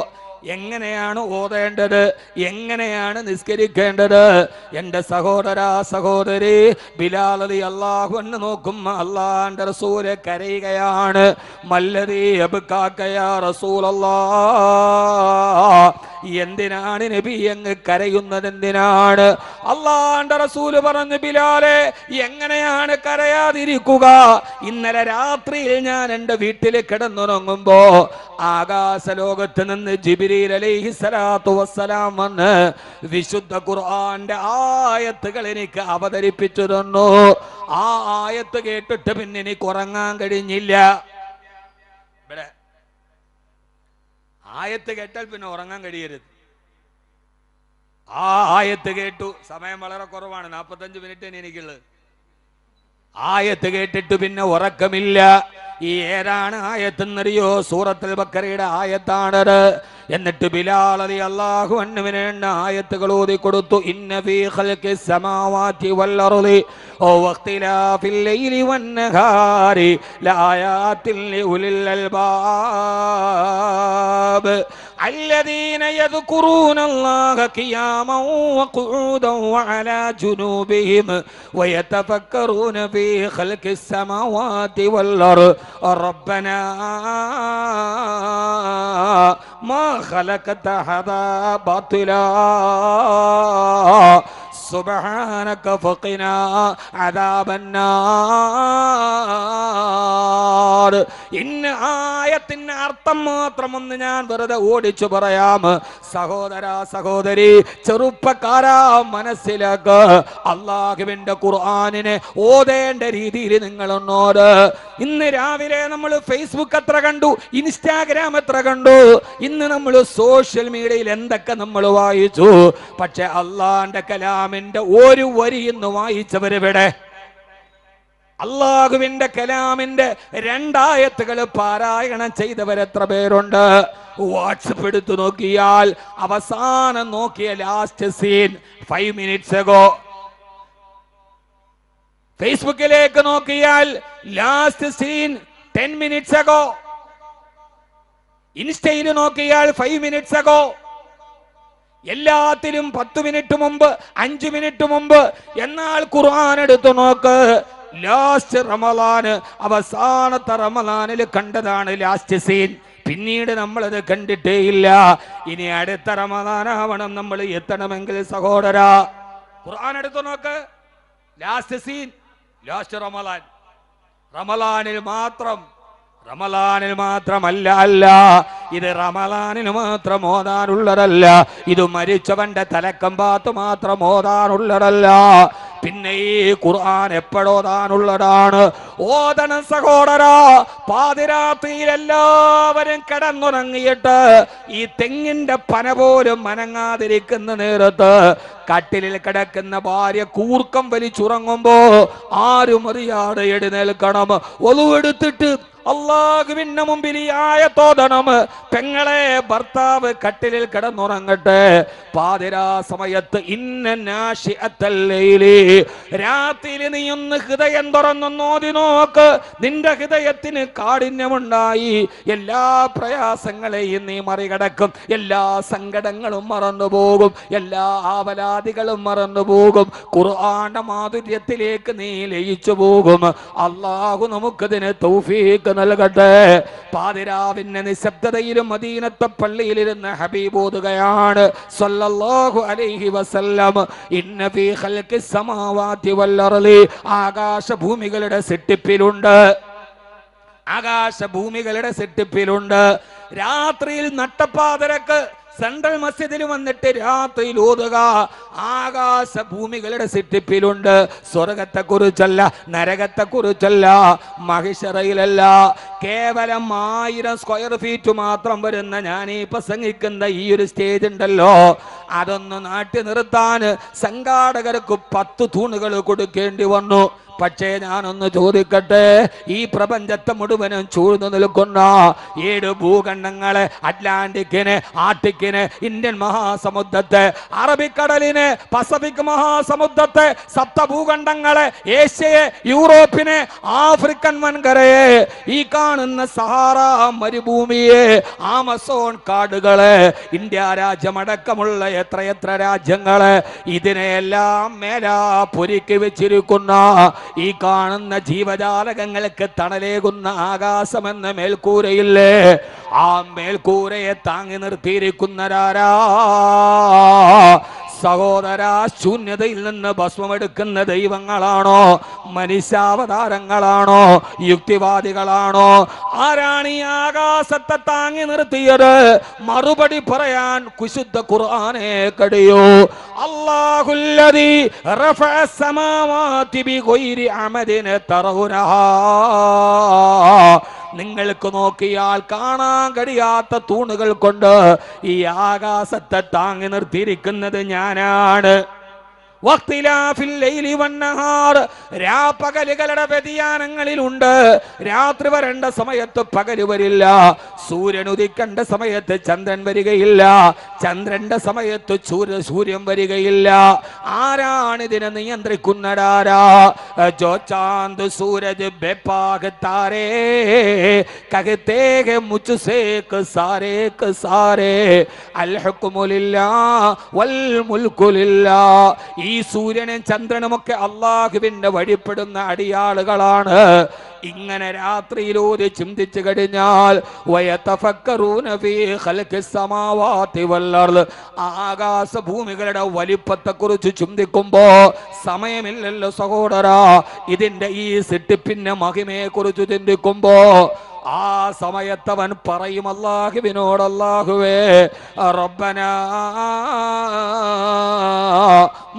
എങ്ങനെയാണ് ഓതേണ്ടത്, എങ്ങനെയാണ് നിസ്കരിക്കേണ്ടത്? എൻ്റെ സഹോദര സഹോദരി, ബിലാൽ റളിയല്ലാഹു അൻഹു നോക്കും അല്ലാഹുവിൻ്റെ റസൂല് കരയുകയാണ്. മല്ലദീ യബ്കാക യാ റസൂലല്ലാഹ്, എന്തിനാണ് നബി അങ്ങ് കരയുന്നത്? എന്തിനാണ്? അല്ലാഹുവിൻ്റെ റസൂല് പറഞ്ഞു, ബിലാലെ എങ്ങനെയാണ് കരയാതിരിക്കുക? ഇന്നലെ രാത്രിയിൽ ഞാൻ എൻ്റെ വീട്ടിൽ കിടന്നുറങ്ങുമ്പോ ആകാശ ലോകത്ത് നിന്ന് ജിബ്രീൽ അലൈഹിസ്സലാത്തു വസ്സലാം വന്ന് വിശുദ്ധ ഖുർആന്റെ ആയത്തുകൾ എനിക്ക് അവതരിപ്പിച്ചു തന്നു. ആ ആയത്ത് കേട്ടിട്ട് പിന്നെ എനിക്ക് ഉറങ്ങാൻ കഴിഞ്ഞില്ല. ഇവിടെ ആയത്ത് കേട്ടാൽ പിന്നെ ഉറങ്ങാൻ കഴിയരുത്. ആ ആയത്ത് കേട്ടു. സമയം വളരെ കുറവാണ്, 45 മിനിറ്റ് എനിക്കുള്ളത്. ആയത്ത് കേട്ടിട്ട് പിന്നെ ഉറക്കമില്ല. ഈ ഏതാണ് ആയത്തെന്നറിയോ? സൂറത്തുൽ ബഖറയുടെ ആയത്താണത്. എന്നിട്ട് ബിലാൽ റളിയല്ലാഹു അൻഹുവിന് ആയത്തുകൾ ഓതി കൊടുത്തു. ഇന്ന ഫീ ഖൽഖിസ് സമാവാതി വൽ അർളി വഖ്തിലാഫിൽ ലൈലി വൻ നഹാരി ലആയാതിൻ ലിഉലിൽ അൽബാബ് الذين يذكرون الله قياما وقعودا وعلى جنوبهم ويتفكرون في خلق السماوات والأرض ربنا ما خلقت هذا باطلا സുബ്ഹാനക ഫഖിനാ അദാബന്നാർ. ഇന്ന ആയത്തിന്റെ അർത്ഥം മാത്രം ഒന്ന് ഞാൻ വെറുതെ ഓടിച്ചു പറയാം. സഹോദര സഹോദരി, ചെറുപ്പക്കാരാ, മനസ്സിലാക്ക. അല്ലാഹുവിന്റെ ഖുർആനിനെ ഓതേണ്ട രീതിയിൽ നിങ്ങളൊന്നോട്. ഇന്ന് രാവിലെ നമ്മൾ ഫേസ്ബുക്ക് എത്ര കണ്ടു, ഇൻസ്റ്റാഗ്രാം എത്ര കണ്ടു, ഇന്ന് നമ്മൾ സോഷ്യൽ മീഡിയയിൽ എന്തൊക്കെ നമ്മൾ വായിച്ചു. പക്ഷെ അള്ളാന്റെ കലാമിന്റെ ഒരു വരി ഇന്ന് വായിച്ചവരിവിടെ. അള്ളാഹുവിന്റെ കലാമിന്റെ 2 ആയത്തുകൾ പാരായണം ചെയ്തവരെത്ര പേരുണ്ട്? വാട്സപ്പ് എടുത്തു നോക്കിയാൽ അവസാനം നോക്കിയ ലാസ്റ്റ് സീൻ 5 minutes ago. ഫേസ്ബുക്കിലേക്ക് നോക്കിയാൽ ലാസ്റ്റ് സീൻ 10 minutes ago. ഇൻസ്റ്റയിൽ നോക്കിയാൽ 5 minutes ago. എല്ലാത്തിലും 10 മിനിറ്റ് മുമ്പ്, 5 മിനിറ്റ് മുമ്പ്. എന്നാൽ ഖുർആൻ എടുത്തു നോക്ക്, ലാസ്റ്റ് റമളാന്, അവസാനത്തെ റമളാനിൽ കണ്ടതാണ് ലാസ്റ്റ് സീൻ. പിന്നീട് നമ്മളത് കണ്ടിട്ടേ ഇല്ല. ഇനി അടുത്ത റമളാനാവണം നമ്മൾ എത്തണമെങ്കിൽ സഹോദര, ഖുർആൻ എടുത്തു നോക്ക്, ലാസ്റ്റ് സീൻ ലാസ്റ്റ് റമളാൻ. റമളാനിൽ മാത്രമല്ല, ഇത് റമളാനിന് മാത്രം ഓതാനുള്ളതല്ല. ഇത് മരിച്ചവന്റെ തലക്കമ്പാത്ത് മാത്രം ഓതാനുള്ളതല്ല. പിന്നെ ഈ ഖുർആൻ എപ്പോഴോതാനുള്ളതാണ്? ഓതണം സഹോദര. പാതിരാത്രിയിൽ എല്ലാവരും കിടന്നുറങ്ങിയിട്ട് ഈ തെങ്ങിന്റെ പന പോലും മനങ്ങാതിരിക്കുന്ന നേരത്ത് കട്ടിലിൽ കിടക്കുന്ന ഭാര്യ കൂർക്കം വലിച്ചുറങ്ങുമ്പോ ആരും അറിയാതെ എഴുന്നേൽക്കണം. ഒളുവെടുത്തിട്ട് അല്ലാഹുവിന്റെ മുമ്പിൽ ഈ ആയത്തോതണം. പെങ്ങളെ, ഭർത്താവ് കട്ടിലിൽ കിടന്നുറങ്ങട്ടെ. പാതിരാ സമയത്ത് ഇന്ന നാശിഅത്തൽ ലൈലി, രാത്രിയിൽ നീ ഒന്ന് ഹൃദയം തുറന്നോതി നോക്ക്. നിന്റെ ഹൃദയത്തിന് കാഠിന്യമുണ്ടായി, എല്ലാ പ്രയാസങ്ങളെയും നീ മറികടക്കും. എല്ലാ സങ്കടങ്ങളും മറന്നുപോകും, എല്ലാ ആവലാദികളും മറന്നുപോകും. ഖുർആന്റെ മാധുര്യത്തിലേക്ക് നീ ലയിച്ചു പോകും. അല്ലാഹു നമുക്കതിന് തൗഫീഖ് നൽകട്ടെ. പാതിരാവിന്റെ നിശബ്ദതയിലും മദീനത്തെ പള്ളിയിലിരുന്ന് ഹബീബ് ഓതുകയാണ് സല്ലല്ലാഹു അലൈഹി വസല്ലം. ഇന്ന ഫീ ഖൽഖിസ് സമാവാതി വൽ അർളി, ആകാശഭൂമികളുടെ സൃഷ്ടിപ്പിലുണ്ട്. രാത്രിയിൽ നട്ടപ്പാതിരക്ക് സെൻട്രൽ മസ്ജിദിൽ വന്നിട്ട് രാത്രിയിൽ ഓതുക. ആകാശ ഭൂമികളുടെ സിട്ടിപ്പിലുണ്ട്. സ്വർഗത്തെ കുറിച്ചല്ല, നരകത്തെ കുറിച്ചല്ല, മഹിഷറയിലല്ല. കേവലം 1000 സ്ക്വയർ ഫീറ്റ് മാത്രം വരുന്ന ഞാൻ ഈ പ്രസംഗിക്കുന്ന ഈ ഒരു സ്റ്റേജ് ഉണ്ടല്ലോ, അതൊന്ന് നാട്ടി നിർത്താൻ സംഘാടകർക്ക് 10 തൂണുകൾ കൊടുക്കേണ്ടി വന്നു. പക്ഷേ ഞാനൊന്ന് ചോദിക്കട്ടെ, ഈ പ്രപഞ്ചത്തെ മുഴുവനും ചൂഴ്ന്നു നിൽക്കുന്ന 7 ഭൂഖണ്ഡങ്ങളെ, അറ്റ്ലാന്റിക്കിന്, ആർട്ടിക്കിന്, ഇന്ത്യൻ മഹാസമുദ്രത്തെ, അറബിക്കടലിന്, പസഫിക് മഹാസമുദ്രത്തെ, 7 ഭൂഖണ്ഡങ്ങളെ, ഏഷ്യയെ, യൂറോപ്പിനെ, ആഫ്രിക്കൻ വൻകരയെ, ഈ കാണുന്ന സഹാറ മരുഭൂമിയെ, ആമസോൺ കാടുകളെ, ഇന്ത്യ രാജ്യമടക്കമുള്ള എത്രയെത്ര രാജ്യങ്ങളെ, ഇതിനെയെല്ലാം മേലാ പൊരുക്കി വെച്ചിരിക്കുന്ന ഈ കാണുന്ന ജീവജാലകങ്ങൾക്ക് തണലേകുന്ന ആകാശമെന്ന മേൽക്കൂരയില്ലേ, ആ മേൽക്കൂരയെ താങ്ങി നിർത്തിയിരിക്കുന്നവരാരാ? സഹോദര, ശൂന്യതയിൽ നിന്ന് ഭസ്മമെടുക്കുന്ന ദൈവങ്ങളാണോ? മനുഷ്യാവതാരങ്ങളാണോ? യുക്തിവാദികളാണോ? ആരാണ് ഈ ആകാശത്തെ താങ്ങി നിർത്തിയത്? മറുപടി പറയാൻ കുശുദ്ധ ഖുർആനെ കഴിയോ? അല്ലാഹുല്ലദീ റഫഅ സമാവാതി ബിഗൈരി അമദിൻ തറൗനഹാ. നിങ്ങൾക്ക് നോക്കിയാൽ കാണാൻ കഴിയാത്ത തൂണുകൾ കൊണ്ട് ഈ ആകാശത്തെ താങ്ങി നിർത്തിയിരിക്കുന്നത് ഞാനാണ്. രാപ്പകലുകളുടെ വ്യതിയാനങ്ങളിലുണ്ട്. രാത്രി വരേണ്ട സമയത്ത് പകല് വരില്ല, സൂര്യൻ ഉദിക്കേണ്ട സമയത്ത് ചന്ദ്രൻ വരികയില്ല, ചന്ദ്രന്റെ സമയത്ത് സൂര്യൻ വരികയില്ല. ആരാണിതിനെ നിയന്ത്രിക്കുന്നതാരാ? ജോ ചാന്ദ് സൂരജ് ബേപാഗ് താരേ കഹത്തെ ഹെ മുജ്സേ സാരേ സാരേ അൽ ഹുക്മു ലില്ലാഹ് വൽ മുൽക്കു ലില്ലാഹ്. ഈ സൂര്യനും ചന്ദ്രനും ഒക്കെ അള്ളാഹുവിന്റെ വഴിപ്പെടുന്ന അടിയാളുകളാണ്. ഇങ്ങനെ രാത്രിയിലൂടെ ചിന്തിച്ചു കഴിഞ്ഞാൽ ആകാശ ഭൂമികളുടെ വലിപ്പത്തെ കുറിച്ച് ചിന്തിക്കുമ്പോ സമയമില്ലല്ലോ സഹോദരാ. ഇതിന്റെ ഈ സിട്ടിപ്പിന്റെ മഹിമയെ കുറിച്ച് ചിന്തിക്കുമ്പോ ആ സമയത്തവൻ പറയും അല്ലാഹുവിനോട്, അല്ലാഹുവേ റബ്ബനാ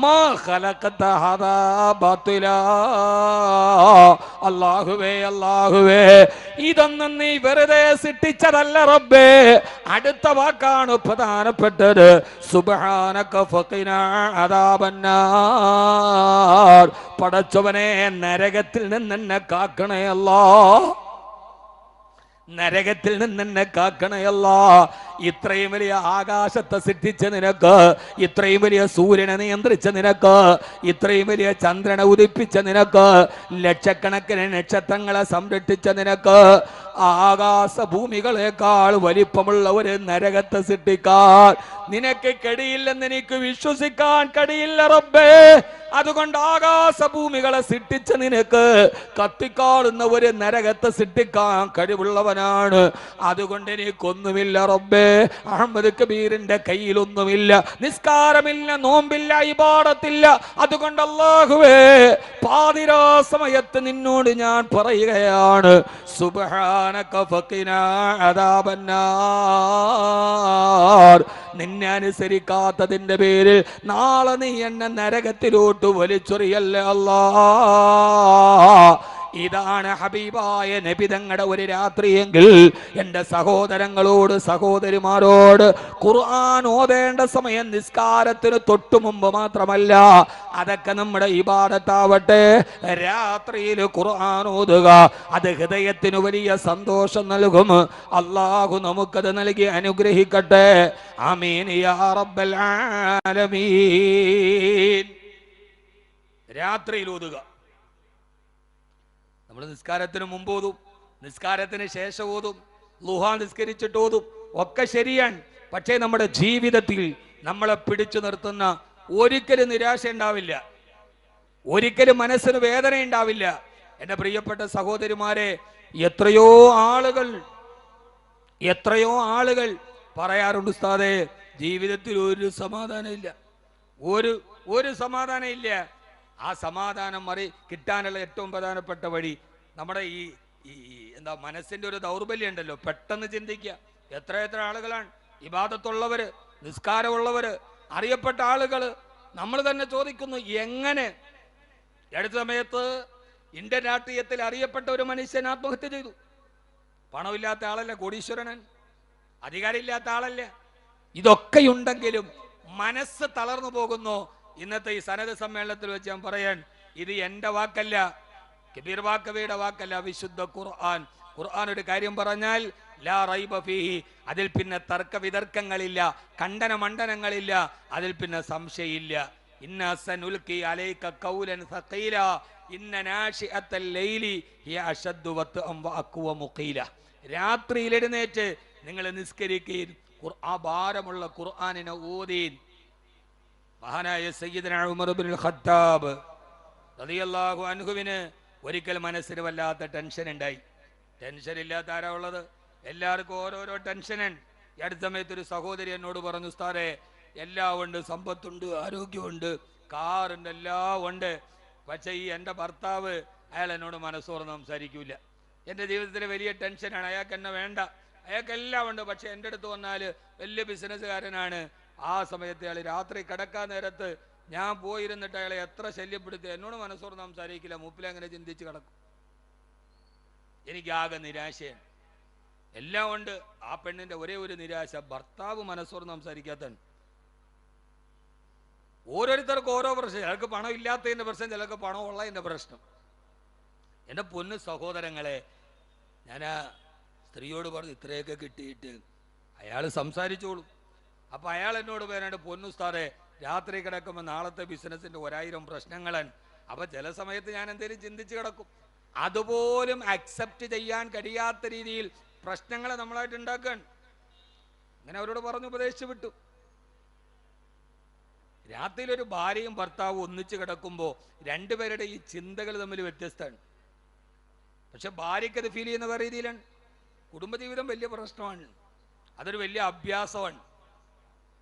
മാ ഖലഖത ഹദാ ബാതിലാ. അല്ലാഹുവേ, അല്ലാഹുവേ ഇതൊന്നും നീ വെറുതെ സൃഷ്ടിച്ചതല്ല റബ്ബേ. അടുത്ത വാക്കാണ് പ്രധാനപ്പെട്ടത്. സുബ്ഹാനക ഫഖിനാ അദാബന്നാർ. പടച്ചവനെ, നരകത്തിൽ നിന്ന് എന്നെ കാക്കണേ അല്ലാഹ്, നരകത്തിൽ നിന്ന് എന്നെ കാക്കണയല്ല. ഇത്രയും വലിയ ആകാശത്തെ സൃഷ്ടിച്ച നിനക്ക്, ഇത്രയും വലിയ സൂര്യനെ നിയന്ത്രിച്ച നിനക്ക്, ഇത്രയും വലിയ ചന്ദ്രനെ ഉദിപ്പിച്ച നിനക്ക്, ലക്ഷക്കണക്കിന് നക്ഷത്രങ്ങളെ സംരക്ഷിച്ച നിനക്ക്, ആകാശ ഭൂമികളെക്കാൾ വലിപ്പമുള്ള ഒരു നരകത്തെ സൃഷ്ടിക്കാൻ നിനക്ക് കഴിയില്ലെന്ന് എനിക്ക് വിശ്വസിക്കാൻ കഴിയില്ല റബ്ബേ. അതുകൊണ്ട് ആകാശ ഭൂമികളെ സൃഷ്ടിച്ച നിനക്ക് കത്തിക്കാളുന്ന ഒരു നരകത്തെ സൃഷ്ടിക്കാൻ കഴിവുള്ളവനാണ്. അതുകൊണ്ട് എനിക്കൊന്നുമില്ല റബ്ബേ. അഹമ്മദ് കബീറിന്റെ കയ്യിലൊന്നുമില്ല, നിസ്കാരമില്ല, നോമ്പില്ല, ഇബാദത്തില്ല. അതുകൊണ്ട് അല്ലാഹുവേ, പാതിരാ സമയത്ത് നിന്നോട് ഞാൻ പറയുകയാണ്, സുബ്ഹാനക ഫഖിനാ അദാബന്നാർ. നിന്നെ അനുസരിക്കാത്തതിന്റെ പേരിൽ നാളെ നീ എന്നെ നരകത്തിലോട്ട് വലിച്ചൊറിയല്ലേ അല്ലാഹ്. ഇതാണ് ഹബീബായ നബി തങ്ങളുടെ ഒരു രാത്രിയെങ്കിൽ എൻ്റെ സഹോദരങ്ങളോട്, സഹോദരിമാരോട്, ഖുർആൻ ഓതേണ്ട സമയം നിസ്കാരത്തിന് തൊട്ടു മുമ്പ് മാത്രമല്ല, അതൊക്കെ നമ്മുടെ ഇബാദത്താവട്ടെ. രാത്രിയിൽ ഖുർആൻ ഓതുക, അത് ഹൃദയത്തിന് വലിയ സന്തോഷം നൽകും. അല്ലാഹു നമുക്കത് നൽകി അനുഗ്രഹിക്കട്ടെ. ആമീൻ യാ റബ്ബൽ ആലമീൻ. രാത്രിയിൽ ഓതുക. നമ്മൾ നിസ്കാരത്തിന് മുമ്പ് ഓതും, നിസ്കാരത്തിന് ശേഷം ഓതും, ളുഹാ നിസ്കരിച്ചിട്ട് ഓതും, ഒക്കെ ശരിയാണ്. പക്ഷേ നമ്മുടെ ജീവിതത്തിൽ നമ്മളെ പിടിച്ചു നിർത്തുന്ന ഒരിക്കലും നിരാശ ഉണ്ടാവില്ല, ഒരിക്കലും മനസ്സിന് വേദന ഉണ്ടാവില്ല. എൻ്റെ പ്രിയപ്പെട്ട സഹോദരിമാരെ, എത്രയോ ആളുകൾ പറയാറുണ്ട്, ഉസ്താദേ ജീവിതത്തിൽ ഒരു സമാധാനം ഇല്ല, ഒരു സമാധാനം ഇല്ല. ആ സമാധാനം കിട്ടാനുള്ള ഏറ്റവും പ്രധാനപ്പെട്ട വഴി നമ്മുടെ ഈ മനസ്സിന്റെ ഒരു ദൗർബല്യം ഉണ്ടല്ലോ, പെട്ടെന്ന് ചിന്തിക്കുക. എത്ര ആളുകളാണ് ഇബാദത്തുള്ളവര്, നിസ്കാരമുള്ളവര്, അറിയപ്പെട്ട ആളുകൾ. നമ്മൾ തന്നെ ചോദിക്കുന്നു, എങ്ങനെ? അടുത്ത സമയത്ത് ഇന്ത്യൻ രാഷ്ട്രീയത്തിൽ അറിയപ്പെട്ട ഒരു മനുഷ്യൻ ആത്മഹത്യ ചെയ്തു. പണമില്ലാത്ത ആളല്ല, കോടീശ്വരനൻ, അധികാരമില്ലാത്ത ആളല്ല. ഇതൊക്കെയുണ്ടെങ്കിലും മനസ്സ് തളർന്നു പോകുന്നു. ഇന്നത്തെ ഈ സനദ് സമ്മേളനത്തിൽ വെച്ച് ഞാൻ പറയാൻ, ഇത് എന്റെ വാക്കല്ല, കബീർ വാക്കവിയുടെ വാക്കല്ല, വിശുദ്ധ ഖുർആൻ. ഖുർആൻ ഒരു കാര്യം പറഞ്ഞാൽ ലാ റൈബ ഫീഹി, അതിൽ പിന്നെ തർക്ക വിതർക്കങ്ങളില്ല, ഖണ്ഡന മണ്ഡനങ്ങളില്ല, അതിൽ പിന്നെ സംശയമില്ല. ഇന്ന സനുൽഖി അലൈക ഖൗലൻ സഖീല ഇന്ന നാശിഅത്തൽ ലൈലി ഹിയ അശദ്ദു വത്അം വഅഖ്വമു ഖീല. രാത്രിയിൽ എഴുന്നേറ്റ് നിങ്ങൾ നിസ്കരിക്കുകയും ആ ഭാരമുള്ള ഖുർആനിനെ ഓതീൻ. മഹാനായ സയ്യിദന ഉമർ ഇബ്നുൽ ഖത്താബ് റളിയല്ലാഹു അൻഹുവിന് ഒരിക്കൽ മനസ്സിന് വല്ലാത്ത ടെൻഷൻ ഉണ്ടായി. ടെൻഷൻ ഇല്ലാത്ത ആരാ ഉള്ളത്? എല്ലാവർക്കും ഓരോരോ ടെൻഷനൻ. ഈ അടുത്ത സമയത്ത് ഒരു സഹോദരി എന്നോട് പറഞ്ഞു, ഉസ്താദേ എല്ലാം ഉണ്ട്, സമ്പത്തുണ്ട്, ആരോഗ്യമുണ്ട്, കാറുണ്ട്, എല്ലാം ഉണ്ട്, പക്ഷെ ഈ എൻ്റെ ഭർത്താവ് അയാൾ എന്നോട് മനസ്സോർന്ന് സംസാരിക്കൂല. എൻ്റെ ജീവിതത്തിലെ വലിയ ടെൻഷനാണ്. അയാൾക്ക് എന്നെ വേണ്ട, അയാൾക്കെല്ലാം ഉണ്ട്, പക്ഷെ എൻ്റെ അടുത്ത് വന്നാൽ വലിയ ബിസിനസ്സുകാരനാണ്. ആ സമയത്ത് അയാൾ രാത്രി കിടക്കാൻ നേരത്ത് ഞാൻ പോയിരുന്നിട്ട് അയാളെ എത്ര ശല്യപ്പെടുത്തി, എന്നോട് മനസ്സോർന്ന് സംസാരിക്കില്ല, മൂപ്പിലങ്ങനെ ചിന്തിച്ച് കിടക്കും. എനിക്കാകെ നിരാശയാണ്. എല്ലാം ഉണ്ട്. ആ പെണ്ണിന്റെ ഒരേ ഒരു നിരാശ, ഭർത്താവ് മനസ്സോർന്ന് സംസാരിക്കാത്തതാണ്. ഓരോരുത്തർക്കും ഓരോ പ്രശ്നം. ചിലർക്ക് പണം ഇല്ലാത്തതിന്റെ പ്രശ്നം, ചിലർക്ക് പണം ഉള്ളതിന്റെ പ്രശ്നം. എൻ്റെ പൊന്നു സഹോദരങ്ങളെ, ഞാൻ ആ സ്ത്രീയോട് പറഞ്ഞു, ഇത്രയൊക്കെ കിട്ടിയിട്ട് അയാൾ സംസാരിച്ചോളൂ. അപ്പൊ അയാൾ എന്നോട് പറയാണ്ട്, പൊന്നുസ്താറെ രാത്രി കിടക്കുമ്പോൾ നാളത്തെ ബിസിനസിന്റെ 1000 പ്രശ്നങ്ങളാണ്. അപ്പൊ ചില സമയത്ത് ഞാൻ എന്തെങ്കിലും ചിന്തിച്ച് കിടക്കും. അതുപോലും അക്സെപ്റ്റ് ചെയ്യാൻ കഴിയാത്ത രീതിയിൽ പ്രശ്നങ്ങളെ നമ്മളായിട്ട് ഉണ്ടാക്കാൻ അങ്ങനെ അവരോട് പറഞ്ഞു, ഉപദേശിച്ചു വിട്ടു. രാത്രിയിൽ ഒരു ഭാര്യയും ഭർത്താവും ഒന്നിച്ച് കിടക്കുമ്പോൾ രണ്ടുപേരുടെ ഈ ചിന്തകൾ തമ്മിൽ വ്യത്യസ്തമാണ്. പക്ഷെ ഭാര്യയ്ക്ക് അത് ഫീൽ ചെയ്യുന്ന വേറെ രീതിയിലാണ്. കുടുംബജീവിതം വലിയ പ്രശ്നമാണ്, അതൊരു വലിയ അഭ്യാസമാണ്.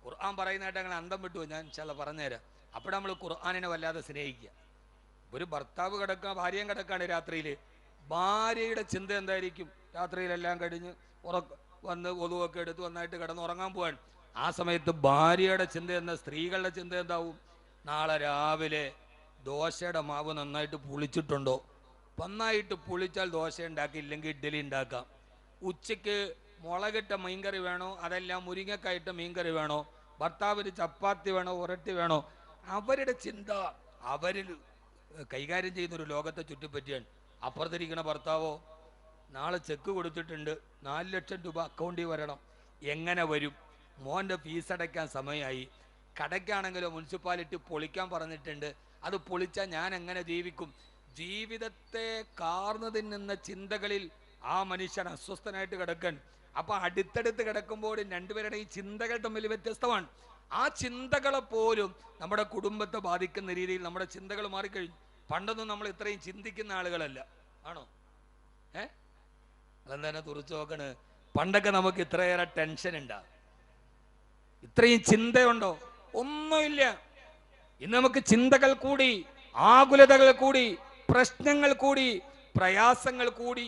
ഖുർആൻ പറയുന്നതായിട്ട് അങ്ങനെ അന്തം വിട്ടു. ഞാൻ ചില പറഞ്ഞുതരാം. അപ്പോൾ നമ്മൾ ഖുർആനിനെ വല്ലാതെ സ്നേഹിക്കുക. ഒരു ഭർത്താവ് കിടക്കുക, ഭാര്യയും കിടക്കാണ് രാത്രിയിൽ. ഭാര്യയുടെ ചിന്ത എന്തായിരിക്കും? രാത്രിയിലെല്ലാം കഴിഞ്ഞ് വന്ന് ഒതുവൊക്കെ എടുത്ത് നന്നായിട്ട് കിടന്ന് ഉറങ്ങാൻ പോവാൻ. ആ സമയത്ത് ഭാര്യയുടെ ചിന്ത എന്താ? സ്ത്രീകളുടെ ചിന്ത എന്താവും? നാളെ രാവിലെ ദോശയുടെ മാവ് നന്നായിട്ട് പുളിച്ചിട്ടുണ്ടോ? നന്നായിട്ട് പുളിച്ചാൽ ദോശ ഉണ്ടാക്കിയില്ലെങ്കിൽ ഇഡ്ഡലി ഉണ്ടാക്കാം. ഉച്ചയ്ക്ക് മുളകിട്ട മീൻകറി വേണോ, അതെല്ലാം മുരിങ്ങക്കായിട്ട് മീൻകറി വേണോ, ഭർത്താവിന് ചപ്പാത്തി വേണോ, ഉരട്ടി വേണോ? അവരുടെ ചിന്ത അവരിൽ കൈകാര്യം ചെയ്യുന്നൊരു ലോകത്തെ ചുറ്റിപ്പറ്റിയാണ്. അപ്പുറത്തിരിക്കുന്ന ഭർത്താവോ, നാളെ ചെക്ക് കൊടുത്തിട്ടുണ്ട്, 4 ലക്ഷം രൂപ അക്കൗണ്ടിൽ വരണം. എങ്ങനെ വരും? മോൻ്റെ ഫീസ് അടയ്ക്കാൻ സമയമായി. കടയ്ക്കാണെങ്കിലോ മുനിസിപ്പാലിറ്റി പൊളിക്കാൻ പറഞ്ഞിട്ടുണ്ട്, അത് പൊളിച്ചാൽ ഞാൻ എങ്ങനെ ജീവിക്കും? ജീവിതത്തെ കാർന്നു തിന്നുന്ന ചിന്തകളിൽ ആ മനുഷ്യൻ അസ്വസ്ഥനായിട്ട് കിടക്കാൻ. അപ്പൊ അടുത്തടുത്ത് കിടക്കുമ്പോൾ രണ്ടുപേരുടെ ഈ ചിന്തകൾ തമ്മിൽ വ്യത്യസ്തമാണ്. ആ ചിന്തകളെ പോലും നമ്മുടെ കുടുംബത്തെ ബാധിക്കുന്ന രീതിയിൽ നമ്മുടെ ചിന്തകൾ മാറിക്കഴിഞ്ഞു. പണ്ടൊന്നും നമ്മൾ ഇത്രയും ചിന്തിക്കുന്ന ആളുകളല്ല, ആണോ? അതെന്താ തുറച്ചു നോക്കണ്? പണ്ടൊക്കെ നമുക്ക് ഇത്രയേറെ ടെൻഷൻ ഉണ്ടാ, ഇത്രയും ചിന്തയുണ്ടോ? ഒന്നുമില്ല. ഇന്ന് നമുക്ക് ചിന്തകൾ കൂടി, ആകുലതകൾ കൂടി, പ്രശ്നങ്ങൾ കൂടി, പ്രയാസങ്ങൾ കൂടി.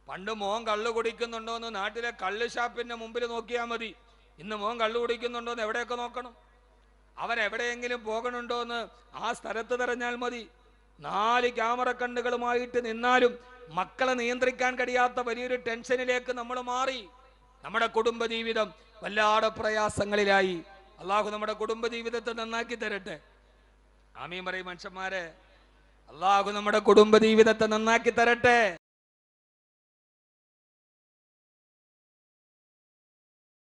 പണ്ട് മോൻ കള്ളു കുടിക്കുന്നുണ്ടോ എന്ന് നാട്ടിലെ കള്ള് ഷാപ്പിന്റെ മുമ്പിൽ നോക്കിയാൽ മതി. ഇന്ന് മോൻ കള്ളു കുടിക്കുന്നുണ്ടോ എന്ന് എവിടെയൊക്കെ നോക്കണം? അവൻ എവിടെയെങ്കിലും പോകണുണ്ടോ എന്ന് ആ സ്ഥലത്ത് തിരഞ്ഞാൽ മതി. 4 ക്യാമറ കണ്ണുകളുമായിട്ട് നിന്നാലും മക്കളെ നിയന്ത്രിക്കാൻ കഴിയാത്ത വലിയൊരു ടെൻഷനിലേക്ക് നമ്മൾ മാറി. നമ്മുടെ കുടുംബജീവിതം വല്ലാതെ പ്രയാസങ്ങളിലായി. അള്ളാഹു നമ്മുടെ കുടുംബജീവിതത്തെ നന്നാക്കി തരട്ടെ. ആമീൻ പറയും മനുഷ്യന്മാരെ. അള്ളാഹു നമ്മുടെ കുടുംബജീവിതത്തെ നന്നാക്കി തരട്ടെ.